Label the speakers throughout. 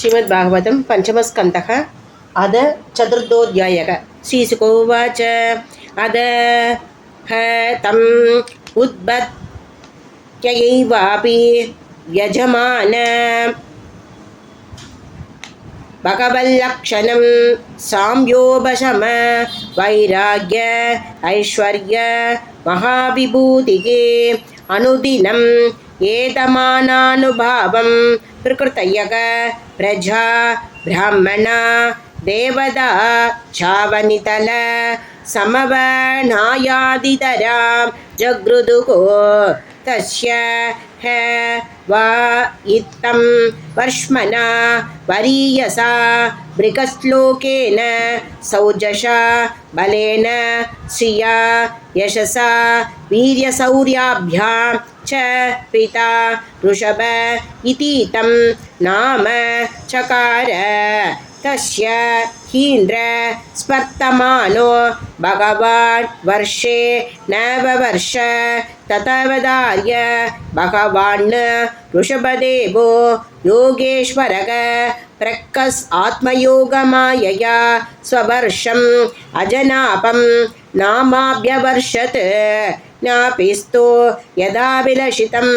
Speaker 1: श्रीमद्भागवतं पंचमस्कन्धः अध चतुर्थोऽध्यायः। श्रीशुकोवाच अध ह तम् उद्बत्यैवापि यजमान भगवल्लक्षणं साम्योपशम वैराग्य ऐश्वर्य महाविभूतिके अनुदिनम् एतमानानुभावं प्रकृतयः प्रजा ब्राह्मणा देवता चावनितल समवनायादितरां जगृदुः तस्य ह वा इत्थं वर्ष्मणा वरीयसा मृगश्लोकेन सौजसा बलेन श्रिया यशसा वीर्यशौर्याभ्यां च पिता ऋषभ इति तं नाम चकार तस्य हीन्द्र स्पर्तमानो भगवान् वर्षे नववर्ष ततवदार्य भगवान् ऋषभदेवो योगेश्वरः प्रकस् आत्मयोगमायया स्ववर्षम् अजनापं नामाभ्यवर्षत् नापिस्तो यदा विलसितं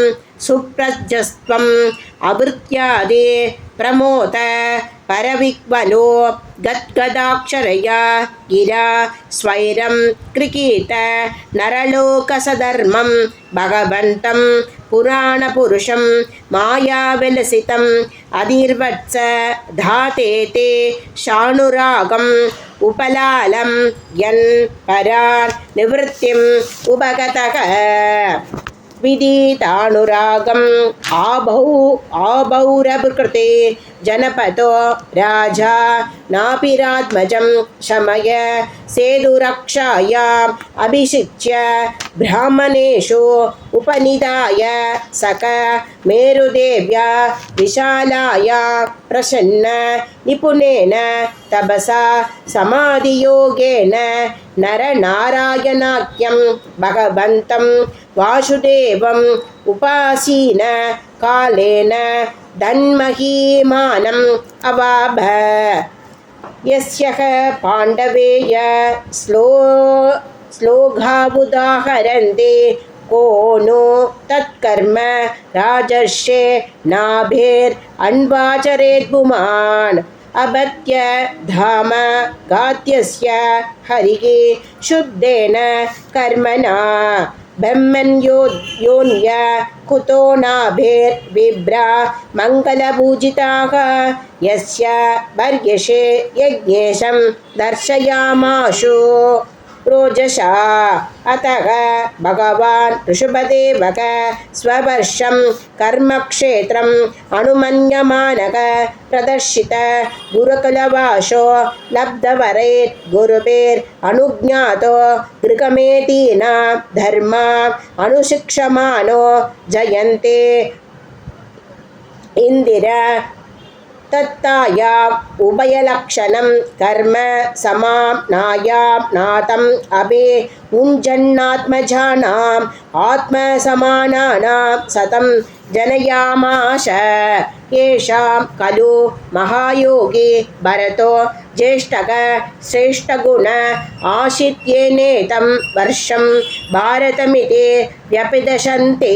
Speaker 1: सुप्रजस्त्वम् आवृत्यादि प्रमोद परविक्वलो गद्गदाक्षरया गिरा स्वैरं कृकीत नरलोकसधर्मं भगवन्तं पुराणपुरुषं मायाविलसितम् अधिर्वत्स धातेते शानुरागम् उपलालं यन् परान् निवृत्तिम् उपगतः विदितानुरागम् आबौरकृते जनपदो राजा नापिरात्मजं शमय सेतुरक्षायाम् अभिषिच्य ब्राह्मणेषु उपनिधाय सक मेरुदेव्या विशालाया प्रसन्न निपुणेन तपसा समाधियोगेन नरनारायणाख्यं भगवन्तं वासुदेवम् उपासीन कालेन धन्महीमानम् अवाभ यस्यः पाण्डवेय श्लोघावुदाहरन्ति को नो तत्कर्म राजर्षे नाभिर्अन्वाचरेत् पुमान् अभत्य धाम गात्यस्य हरिः शुद्धेन कर्मणा ब्रह्मण्योन्य कुतो नाभिर्विभ्रा मङ्गलपूजिताः यस्य वर्यसे यज्ञेशं दर्शयामाशु रोजसा अतः भगवान् ऋषभदेवः स्ववर्षं कर्मक्षेत्रम् अनुमन्यमानः प्रदर्शित गुरुकुलवासो लब्धवरेत् गुरुभिरनुज्ञातो गृहमेतीना धर्मा अनुशिक्षमानो जयन्ते इन्दिरा तत्तायाम् उभयलक्षणं कर्म समाम्नायां नातम् अभि उञ्जन्नात्मजानाम् आत्मसमानानां सतं जनयामास येषां खलु महायोगी भरतो ज्येष्ठः श्रेष्ठगुण आशित्येनेतं वर्षं भारतमिति व्यपिदशन्ते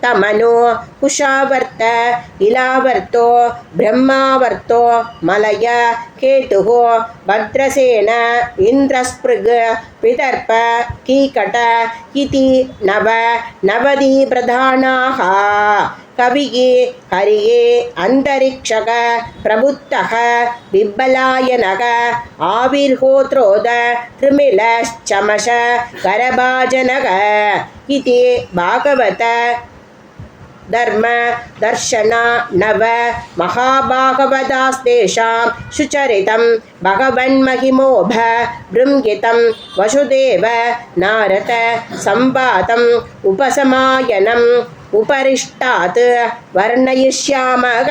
Speaker 1: तमनो कुशावर्त इलावर्तो ब्रह्मावर्तो मलय केतुः भद्रसेन इन्द्रस्पृग विदर्प कीकट इति नवति प्रधानाः कविः हरिः अन्तरिक्षः प्रबुद्धः बिब्बलायनः आविर्होत्रोद त्रिमिलश्चमश करभाजनः इति भागवत धर्म दर्शना नव महाभागवतास्तेषां सुचरितं भगवन्महिमोभ बृंहितं वसुदेव नारद संवादम् उपसमायनम् उपरिष्टात् वर्णयिष्यामः।